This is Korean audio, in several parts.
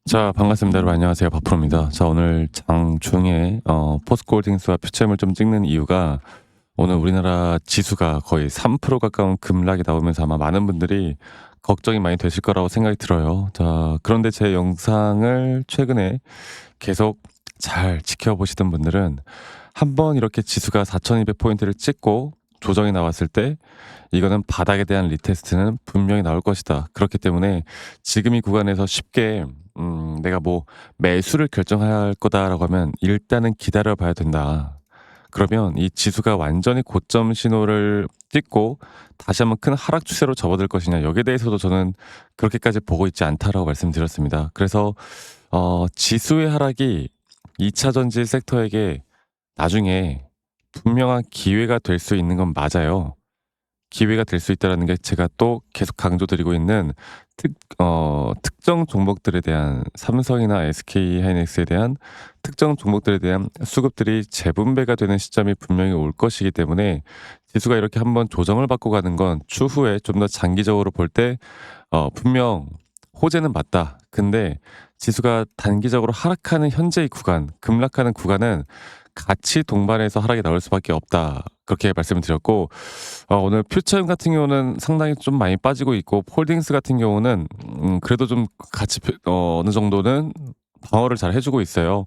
자, 반갑습니다. 여러분 안녕하세요. 바프로입니다. 자, 오늘 장중에 포스코홀딩스와 퓨처엠을 좀 찍는 이유가 오늘 우리나라 지수가 거의 3% 가까운 급락이 나오면서 아마 많은 분들이 걱정이 많이 되실 거라고 생각이 들어요. 자, 그런데 제 영상을 최근에 계속 잘 지켜보시던 분들은 한번 이렇게 지수가 4,200 포인트를 찍고 조정이 나왔을 때 이거는 바닥에 대한 리테스트는 분명히 나올 것이다. 그렇기 때문에 지금 이 구간에서 쉽게 내가 뭐 매수를 결정할 거다라고 하면 일단은 기다려 봐야 된다. 그러면 이 지수가 완전히 고점 신호를 찍고 다시 한번 큰 하락 추세로 접어들 것이냐, 여기에 대해서도 저는 그렇게까지 보고 있지 않다라고 말씀드렸습니다. 그래서 지수의 하락이 2차 전지 섹터에게 나중에 분명한 기회가 될 수 있는 건 맞아요. 기회가 될 수 있다라는 게 제가 또 계속 강조드리고 있는 특정 종목들에 대한 삼성이나 SK하이닉스에 대한 특정 종목들에 대한 수급들이 재분배가 되는 시점이 분명히 올 것이기 때문에 지수가 이렇게 한번 조정을 받고 가는 건 추후에 좀 더 장기적으로 볼 때 분명 호재는 맞다. 근데 지수가 단기적으로 하락하는 현재 의 구간, 급락하는 구간은 같이 동반해서 하락이 나올 수밖에 없다. 그렇게 말씀을 드렸고, 오늘 퓨처엠 같은 경우는 상당히 좀 많이 빠지고 있고, 홀딩스 같은 경우는 그래도 좀 같이 어느 정도는 방어를 잘 해주고 있어요.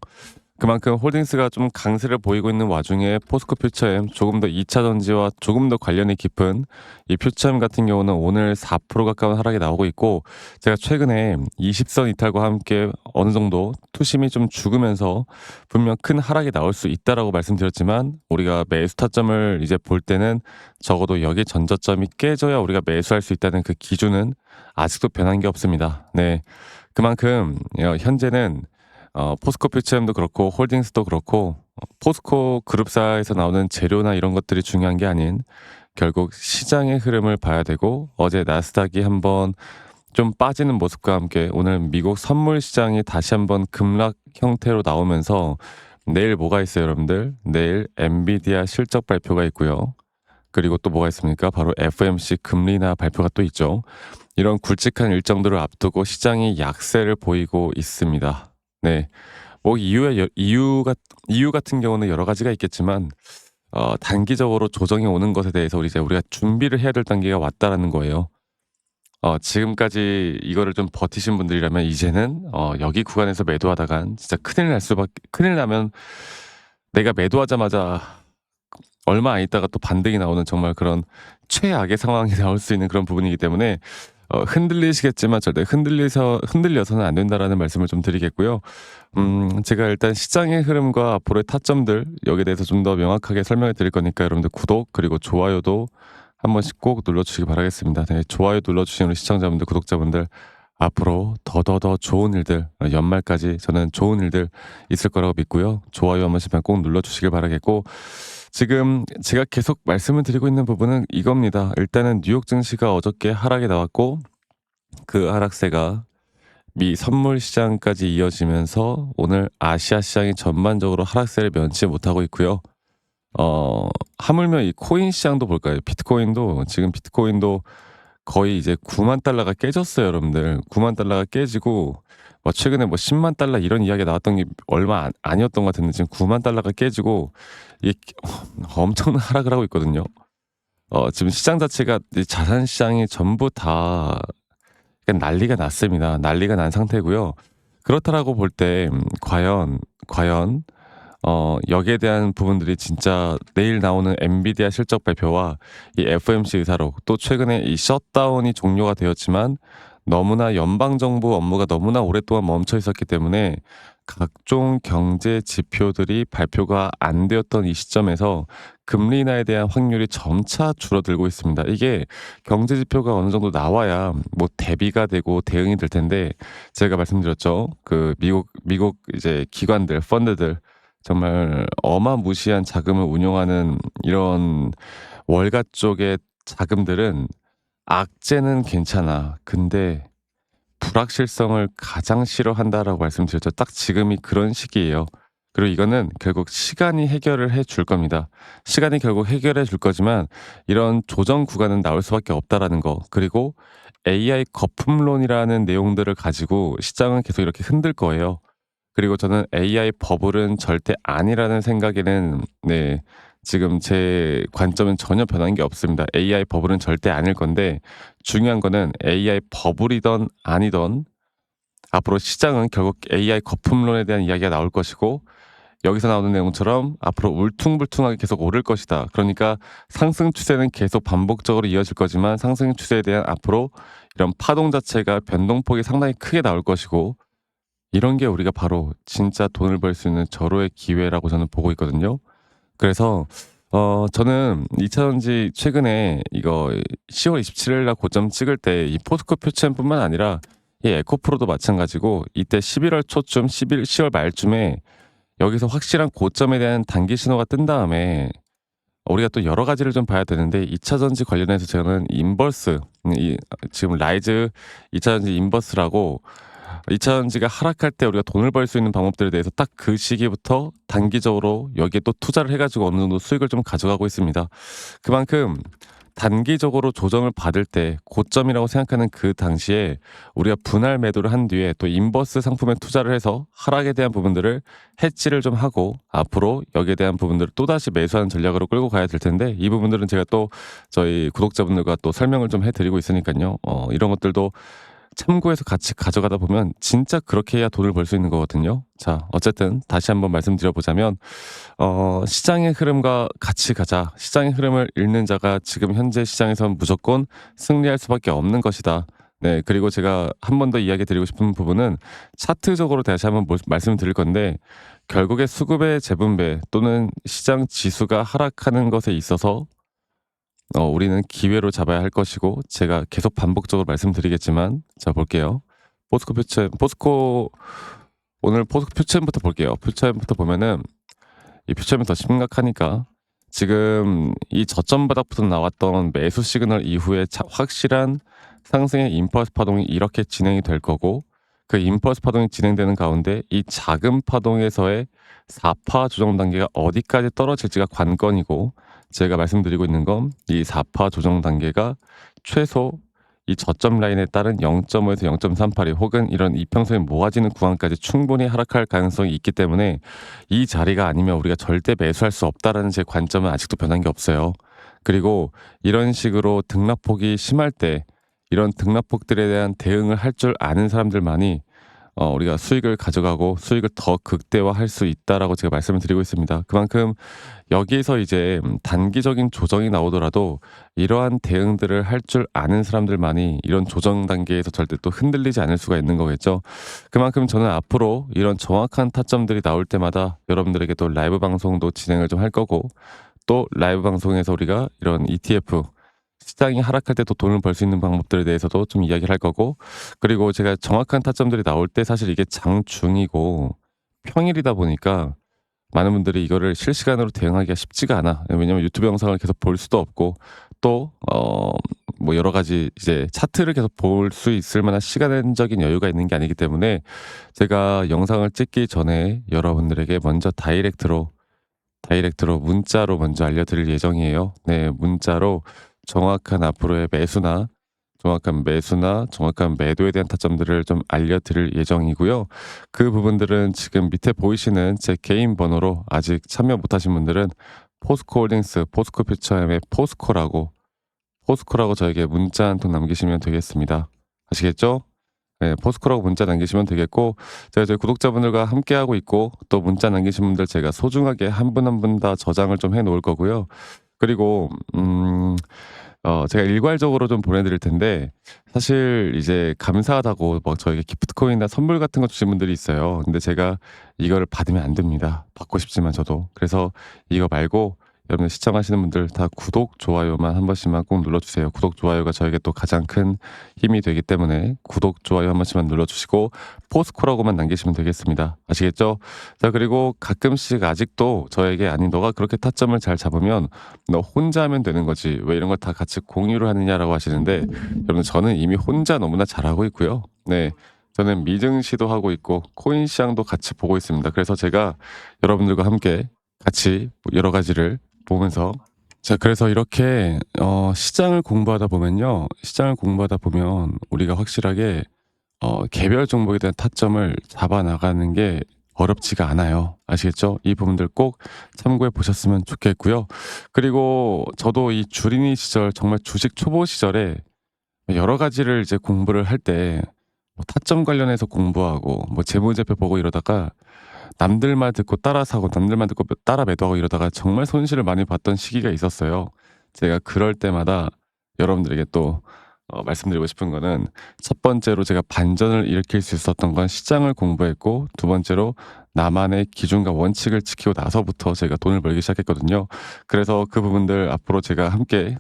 그만큼 홀딩스가 좀 강세를 보이고 있는 와중에 포스코 퓨처엠 조금 더 2차 전지와 조금 더 관련이 깊은 이 퓨처엠 같은 경우는 오늘 4% 가까운 하락이 나오고 있고, 제가 최근에 20선 이탈과 함께 어느 정도 투심이 좀 죽으면서 분명 큰 하락이 나올 수 있다라고 말씀드렸지만, 우리가 매수 타점을 이제 볼 때는 적어도 여기 전저점이 깨져야 우리가 매수할 수 있다는 그 기준은 아직도 변한 게 없습니다. 네, 그만큼 현재는 포스코 퓨처엠도 그렇고 홀딩스도 그렇고 포스코 그룹사에서 나오는 재료나 이런 것들이 중요한 게 아닌 결국 시장의 흐름을 봐야 되고, 어제 나스닥이 한번 좀 빠지는 모습과 함께 오늘 미국 선물 시장이 다시 한번 급락 형태로 나오면서 내일 뭐가 있어요, 여러분들? 내일 엔비디아 실적 발표가 있고요. 그리고 또 뭐가 있습니까? 바로 FMC 금리 인하 발표가 또 있죠. 이런 굵직한 일정들을 앞두고 시장이 약세를 보이고 있습니다. 네. 뭐 이유 같은 경우는 여러 가지가 있겠지만 단기적으로 조정이 오는 것에 대해서 우리가 준비를 해야 될 단계가 왔다라는 거예요. 지금까지 이거를 좀 버티신 분들이라면 이제는 여기 구간에서 매도하다간 진짜 큰일 나면 내가 매도하자마자 얼마 안 있다가 또 반등이 나오는 정말 그런 최악의 상황이 나올 수 있는 그런 부분이기 때문에 흔들리시겠지만 절대 흔들려서는 안 된다라는 말씀을 좀 드리겠고요. 제가 일단 시장의 흐름과 앞으로의 타점들 여기에 대해서 좀 더 명확하게 설명해 드릴 거니까 여러분들 구독 그리고 좋아요도 한 번씩 꼭 눌러주시기 바라겠습니다. 네, 좋아요 눌러주시는 우리 시청자분들, 구독자분들 앞으로 더더더 좋은 일들, 연말까지 저는 좋은 일들 있을 거라고 믿고요. 좋아요 한 번씩만 꼭 눌러주시길 바라겠고, 지금 제가 계속 말씀을 드리고 있는 부분은 이겁니다. 일단은 뉴욕 증시가 어저께 하락이 나왔고 그 하락세가 미 선물 시장까지 이어지면서 오늘 아시아 시장이 전반적으로 하락세를 면치 못하고 있고요. 하물며 이 코인 시장도 볼까요? 지금 비트코인도 거의 이제 9만 달러가 깨졌어요, 여러분들. 9만 달러가 깨지고 최근에 뭐 10만 달러 이런 이야기가 나왔던 게 얼마 아니었던 것 같은데 지금 9만 달러가 깨지고 이게 엄청난 하락을 하고 있거든요. 지금 시장 자체가 이 자산 시장이 전부 다 약간 난리가 났습니다. 난리가 난 상태고요. 그렇다라고 볼 때 과연 여기에 대한 부분들이 진짜 내일 나오는 엔비디아 실적 발표와 이 FMC 의사록, 또 최근에 이 셧다운이 종료가 되었지만 너무나 연방정부 업무가 너무나 오랫동안 멈춰 있었기 때문에 각종 경제 지표들이 발표가 안 되었던 이 시점에서 금리 인하에 대한 확률이 점차 줄어들고 있습니다. 이게 경제 지표가 어느 정도 나와야 뭐 대비가 되고 대응이 될 텐데, 제가 말씀드렸죠. 그 미국 이제 기관들, 펀드들 정말 어마무시한 자금을 운용하는 이런 월가 쪽의 자금들은 악재는 괜찮아. 근데 불확실성을 가장 싫어한다라고 말씀드렸죠. 딱 지금이 그런 시기예요. 그리고 이거는 결국 시간이 해결을 해줄 겁니다. 시간이 결국 해결해 줄 거지만 이런 조정 구간은 나올 수밖에 없다라는 거. 그리고 AI 거품론이라는 내용들을 가지고 시장은 계속 이렇게 흔들 거예요. 그리고 저는 AI 버블은 절대 아니라는 생각에는 네 지금 제 관점은 전혀 변한 게 없습니다. AI 버블은 절대 아닐 건데 중요한 거는 AI 버블이든 아니든 앞으로 시장은 결국 AI 거품론에 대한 이야기가 나올 것이고 여기서 나오는 내용처럼 앞으로 울퉁불퉁하게 계속 오를 것이다. 그러니까 상승 추세는 계속 반복적으로 이어질 거지만 상승 추세에 대한 앞으로 이런 파동 자체가 변동폭이 상당히 크게 나올 것이고 이런 게 우리가 바로 진짜 돈을 벌 수 있는 절호의 기회라고 저는 보고 있거든요. 그래서 저는 2차전지 최근에 이거 10월 27일 날 고점 찍을 때 이 포스코 퓨처엠뿐만 아니라 이 에코프로도 마찬가지고 이때 11월 초쯤 10월 말쯤에 여기서 확실한 고점에 대한 단기 신호가 뜬 다음에 우리가 또 여러 가지를 좀 봐야 되는데 2차 전지 관련해서 저는 인버스 지금 라이즈 2차 전지 인버스라고 2차 전지가 하락할 때 우리가 돈을 벌 수 있는 방법들에 대해서 딱 그 시기부터 단기적으로 여기에 또 투자를 해 가지고 어느 정도 수익을 좀 가져가고 있습니다. 그만큼 단기적으로 조정을 받을 때 고점이라고 생각하는 그 당시에 우리가 분할 매도를 한 뒤에 또 인버스 상품에 투자를 해서 하락에 대한 부분들을 해지를 좀 하고 앞으로 여기에 대한 부분들을 또다시 매수하는 전략으로 끌고 가야 될 텐데 이 부분들은 제가 또 저희 구독자분들과 또 설명을 좀 해드리고 있으니까요. 이런 것들도 참고해서 같이 가져가다 보면 진짜 그렇게 해야 돈을 벌 수 있는 거거든요. 자, 어쨌든 다시 한번 말씀드려보자면 시장의 흐름과 같이 가자. 시장의 흐름을 읽는 자가 지금 현재 시장에선 무조건 승리할 수밖에 없는 것이다. 네, 그리고 제가 한 번 더 이야기 드리고 싶은 부분은 차트적으로 다시 한번 말씀을 드릴 건데 결국에 수급의 재분배 또는 시장 지수가 하락하는 것에 있어서 우리는 기회로 잡아야 할 것이고 제가 계속 반복적으로 말씀드리겠지만 자 볼게요. 포스코 오늘 포스코 퓨처엠부터 볼게요. 퓨처엠부터 보면은 이 퓨처엠이 더 심각하니까 지금 이 저점 바닥부터 나왔던 매수 시그널 이후에 확실한 상승의 임펄스 파동이 이렇게 진행이 될 거고 그 임펄스 파동이 진행되는 가운데 이 작은 파동에서의 4파 조정 단계가 어디까지 떨어질지가 관건이고 제가 말씀드리고 있는 건 이 4파 조정 단계가 최소 이 저점 라인에 따른 0.5에서 0.38이 혹은 이런 이평선이 모아지는 구간까지 충분히 하락할 가능성이 있기 때문에 이 자리가 아니면 우리가 절대 매수할 수 없다라는 제 관점은 아직도 변한 게 없어요. 그리고 이런 식으로 등락폭이 심할 때 이런 등락폭들에 대한 대응을 할 줄 아는 사람들만이 우리가 수익을 가져가고 수익을 더 극대화할 수 있다라고 제가 말씀을 드리고 있습니다. 그만큼 여기에서 이제 단기적인 조정이 나오더라도 이러한 대응들을 할 줄 아는 사람들만이 이런 조정 단계에서 절대 또 흔들리지 않을 수가 있는 거겠죠. 그만큼 저는 앞으로 이런 정확한 타점들이 나올 때마다 여러분들에게 또 라이브 방송도 진행을 좀 할 거고 또 라이브 방송에서 우리가 이런 ETF 시장이 하락할 때 또 돈을 벌 수 있는 방법들에 대해서도 좀 이야기를 할 거고 그리고 제가 정확한 타점들이 나올 때 사실 이게 장중이고 평일이다 보니까 많은 분들이 이거를 실시간으로 대응하기가 쉽지가 않아. 왜냐면 유튜브 영상을 계속 볼 수도 없고 또 뭐 여러 가지 이제 차트를 계속 볼 수 있을 만한 시간적인 여유가 있는 게 아니기 때문에 제가 영상을 찍기 전에 여러분들에게 먼저 다이렉트로 문자로 먼저 알려드릴 예정이에요. 네, 문자로 정확한 앞으로의 정확한 매도에 대한 타점들을 좀 알려드릴 예정이고요. 그 부분들은 지금 밑에 보이시는 제 개인 번호로 아직 참여 못하신 분들은 포스코홀딩스, 포스코퓨처엠의 포스코라고 저에게 문자 한 통 남기시면 되겠습니다. 아시겠죠? 네, 포스코라고 문자 남기시면 되겠고 제가 저희 구독자분들과 함께하고 있고 또 문자 남기신 분들 제가 소중하게 한 분 한 분 다 저장을 좀 해놓을 거고요. 그리고 제가 일괄적으로 좀 보내드릴 텐데 사실 이제 감사하다고 막 저에게 기프트코인이나 선물 같은 거 주신 분들이 있어요. 근데 제가 이걸 받으면 안 됩니다. 받고 싶지만 저도. 그래서 이거 말고 여러분 시청하시는 분들 다 구독, 좋아요만 한 번씩만 꼭 눌러주세요. 구독, 좋아요가 저에게 또 가장 큰 힘이 되기 때문에 구독, 좋아요 한 번씩만 눌러주시고 포스코라고만 남기시면 되겠습니다. 아시겠죠? 자, 그리고 가끔씩 아직도 저에게 아니 너가 그렇게 타점을 잘 잡으면 너 혼자 하면 되는 거지 왜 이런 걸 다 같이 공유를 하느냐라고 하시는데 여러분 저는 이미 혼자 너무나 잘하고 있고요. 네. 저는 미증 시도하고 있고 코인 시장도 같이 보고 있습니다. 그래서 제가 여러분들과 함께 같이 여러 가지를 보면서 자, 그래서 이렇게 시장을 공부하다 보면요. 시장을 공부하다 보면 우리가 확실하게 개별 종목에 대한 타점을 잡아 나가는 게 어렵지가 않아요. 아시겠죠? 이 부분들 꼭 참고해 보셨으면 좋겠고요. 그리고 저도 이 주린이 시절 정말 주식 초보 시절에 여러 가지를 이제 공부를 할 때 뭐 타점 관련해서 공부하고 뭐 재무제표 보고 이러다가 남들 말 듣고 따라 사고 남들 말 듣고 따라 매도하고 이러다가 정말 손실을 많이 봤던 시기가 있었어요. 제가 그럴 때마다 여러분들에게 또 말씀드리고 싶은 거는, 첫 번째로 제가 반전을 일으킬 수 있었던 건 시장을 공부했고, 두 번째로 나만의 기준과 원칙을 지키고 나서부터 제가 돈을 벌기 시작했거든요. 그래서 그 부분들 앞으로 제가 함께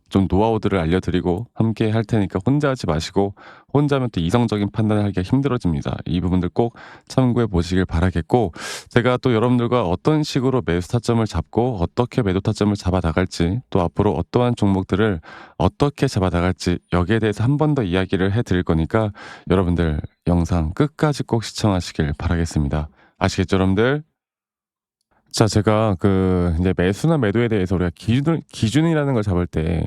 좀 노하우들을 알려드리고 함께 할 테니까 혼자 하지 마시고, 혼자면 또 이성적인 판단을 하기가 힘들어집니다. 이 부분들 꼭 참고해 보시길 바라겠고, 제가 또 여러분들과 어떤 식으로 매수 타점을 잡고 어떻게 매도 타점을 잡아 나갈지, 또 앞으로 어떠한 종목들을 어떻게 잡아 나갈지, 여기에 대해서 한 번 더 이야기를 해 드릴 거니까 여러분들 영상 끝까지 꼭 시청하시길 바라겠습니다. 아시겠죠, 여러분들? 자, 제가 그 이제 매수나 매도에 대해서 우리가 기준이라는 걸 잡을 때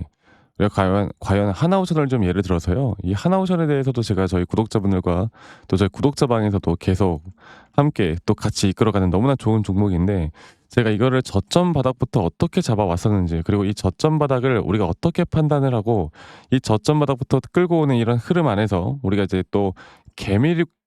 우리가 과연 하나오션을 좀 예를 들어서요. 이 하나오션에 대해서도 제가 저희 구독자분들과 또 저희 구독자 방에서도 계속 함께 또 같이 이끌어가는 너무나 좋은 종목인데, 제가 이거를 저점 바닥부터 어떻게 잡아왔었는지, 그리고 이 저점 바닥을 우리가 어떻게 판단을 하고, 이 저점 바닥부터 끌고 오는 이런 흐름 안에서 우리가 이제 또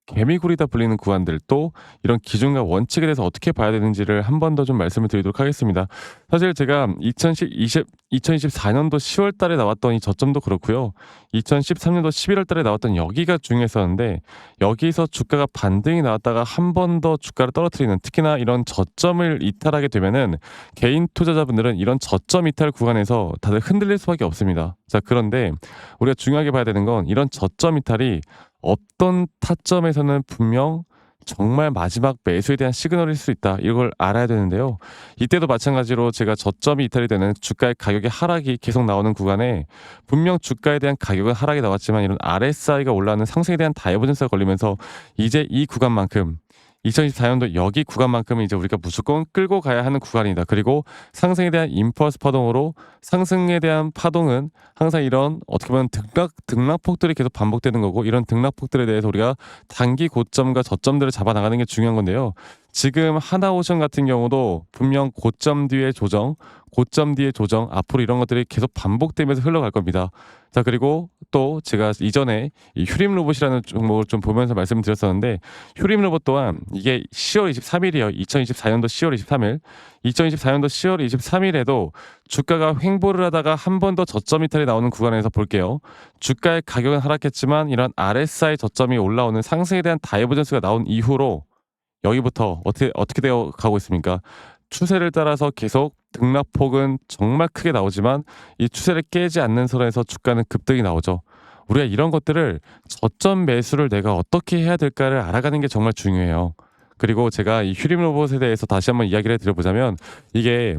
개미굴이다 불리는 구간들, 또 이런 기준과 원칙에 대해서 어떻게 봐야 되는지를 한 번 더 좀 말씀을 드리도록 하겠습니다. 사실 제가 2024년도 10월 달에 나왔던 이 저점도 그렇고요. 2013년도 11월 달에 나왔던 여기가 중요했었는데, 여기서 주가가 반등이 나왔다가 한 번 더 주가를 떨어뜨리는, 특히나 이런 저점을 이탈하게 되면은 개인 투자자분들은 이런 저점 이탈 구간에서 다들 흔들릴 수밖에 없습니다. 자, 그런데 우리가 중요하게 봐야 되는 건, 이런 저점 이탈이 어떤 타점에서는 분명 정말 마지막 매수에 대한 시그널일 수 있다, 이걸 알아야 되는데요. 이때도 마찬가지로 제가 저점이 이탈이 되는 주가의 가격의 하락이 계속 나오는 구간에 분명 주가에 대한 가격은 하락이 나왔지만, 이런 RSI가 올라가는 상승에 대한 다이버전스가 걸리면서 이제 이 구간만큼, 2024년도 여기 구간만큼은 이제 우리가 무조건 끌고 가야 하는 구간이다. 그리고 상승에 대한 임펄스 파동으로, 상승에 대한 파동은 항상 이런 어떻게 보면 등락폭들이 계속 반복되는 거고, 이런 등락폭들에 대해서 우리가 단기 고점과 저점들을 잡아 나가는 게 중요한 건데요. 지금 하나오션 같은 경우도 분명 고점 뒤에 조정, 고점 뒤에 조정, 앞으로 이런 것들이 계속 반복되면서 흘러갈 겁니다. 자, 그리고 또 제가 이전에 이 휴림 로봇이라는 종목을 좀 보면서 말씀드렸었는데, 휴림 로봇 또한 이게 10월 23일이에요. 2024년도 10월 23일. 2024년도 10월 23일에도 주가가 횡보를 하다가 한 번 더 저점 이탈이 나오는 구간에서 볼게요. 주가의 가격은 하락했지만 이런 RSI 저점이 올라오는 상승에 대한 다이버전스가 나온 이후로 여기부터 어떻게 되어 가고 있습니까? 추세를 따라서 계속 등락폭은 정말 크게 나오지만, 이 추세를 깨지 않는 선에서 주가는 급등이 나오죠. 우리가 이런 것들을, 저점 매수를 내가 어떻게 해야 될까를 알아가는 게 정말 중요해요. 그리고 제가 이 휴림 로봇에 대해서 다시 한번 이야기를 드려보자면, 이게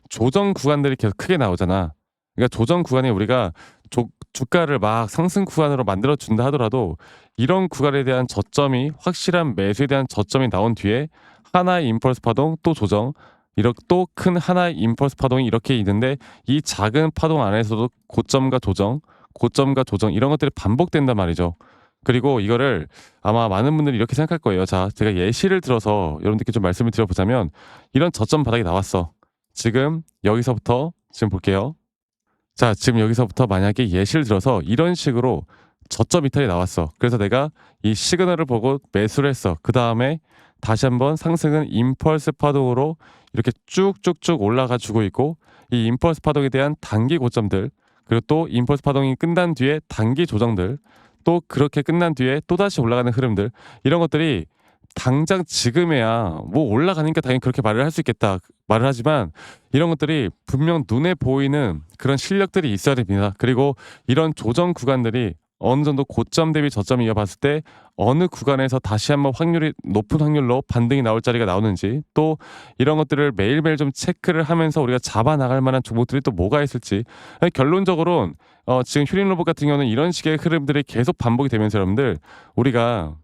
조정 구간들이 계속 크게 나오잖아. 그러니까 조정 구간에 우리가 주가를 막 상승 구간으로 만들어 준다 하더라도, 이런 구간에 대한 저점이, 확실한 매수에 대한 저점이 나온 뒤에 하나의 임펄스 파동, 또 조정, 이렇게 또 큰 하나의 임펄스 파동이 이렇게 있는데, 이 작은 파동 안에서도 고점과 조정, 고점과 조정, 이런 것들이 반복된단 말이죠. 그리고 이거를 아마 많은 분들이 이렇게 생각할 거예요. 자, 제가 예시를 들어서 여러분들께 좀 말씀을 드려보자면, 이런 저점 바닥이 나왔어. 지금 여기서부터 지금 볼게요. 자, 지금 여기서부터 만약에 예시를 들어서 이런 식으로 저점 이탈이 나왔어. 그래서 내가 이 시그널을 보고 매수를 했어. 그 다음에 다시 한번 상승은 임펄스 파동으로 이렇게 쭉쭉쭉 올라가 주고 있고, 이 임펄스 파동에 대한 단기 고점들, 그리고 또 임펄스 파동이 끝난 뒤에 단기 조정들, 또 그렇게 끝난 뒤에 또다시 올라가는 흐름들, 이런 것들이 당장 지금에야 뭐 올라가니까 당연히 그렇게 말을 할 수 있겠다 말을 하지만, 이런 것들이 분명 눈에 보이는 그런 실력들이 있어야 됩니다. 그리고 이런 조정 구간들이 어느 정도 고점 대비 저점 이어봤을 때 어느 구간에서 다시 한번 높은 확률로 반등이 나올 자리가 나오는지, 또 이런 것들을 매일매일 좀 체크를 하면서 우리가 잡아 나갈 만한 종목들이 또 뭐가 있을지. 결론적으로는 지금 휴림 로봇 같은 경우는 이런 식의 흐름들이 계속 반복이 되면서, 여러분들 우리가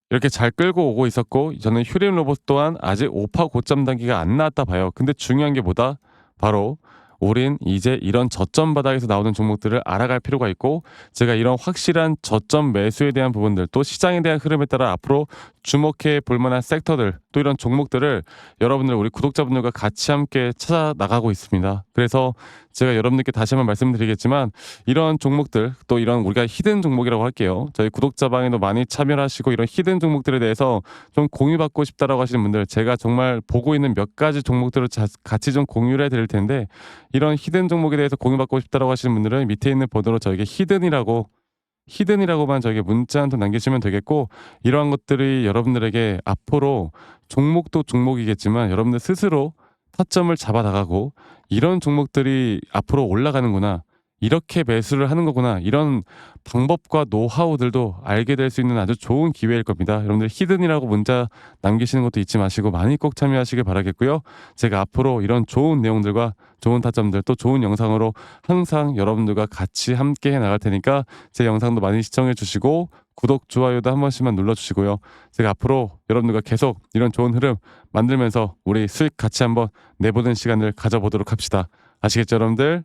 이렇게 잘 끌고 오고 있었고, 저는 휴림 로봇 또한 아직 오파 고점 단계가 안 나왔다 봐요. 근데 중요한 게 뭐다? 바로 우린 이제 이런 저점 바닥에서 나오는 종목들을 알아갈 필요가 있고, 제가 이런 확실한 저점 매수에 대한 부분들, 또 시장에 대한 흐름에 따라 앞으로 주목해 볼 만한 섹터들, 또 이런 종목들을 여러분들, 우리 구독자분들과 같이 함께 찾아 나가고 있습니다. 그래서 제가 여러분들께 다시 한번 말씀드리겠지만, 이런 종목들, 또 이런 우리가 히든 종목이라고 할게요. 저희 구독자 방에도 많이 참여를 하시고 이런 히든 종목들에 대해서 좀 공유받고 싶다라고 하시는 분들, 제가 정말 보고 있는 몇 가지 종목들을 같이 좀 공유를 해드릴 텐데, 이런 히든 종목에 대해서 공유받고 싶다라고 하시는 분들은 밑에 있는 번호로 저에게 히든이라고만 저에게 문자 한 통 남기시면 되겠고, 이러한 것들이 여러분들에게 앞으로 종목도 종목이겠지만 여러분들 스스로 타점을 잡아 나가고, 이런 종목들이 앞으로 올라가는구나, 이렇게 매수를 하는 거구나, 이런 방법과 노하우들도 알게 될 수 있는 아주 좋은 기회일 겁니다. 여러분들 히든이라고 문자 남기시는 것도 잊지 마시고 많이 꼭 참여하시길 바라겠고요. 제가 앞으로 이런 좋은 내용들과 좋은 타점들, 또 좋은 영상으로 항상 여러분들과 같이 함께 해 나갈 테니까 제 영상도 많이 시청해 주시고 구독, 좋아요도 한 번씩만 눌러주시고요. 제가 앞으로 여러분들과 계속 이런 좋은 흐름 만들면서 우리 수익 같이 한번 내보는 시간을 가져보도록 합시다. 아시겠죠, 여러분들?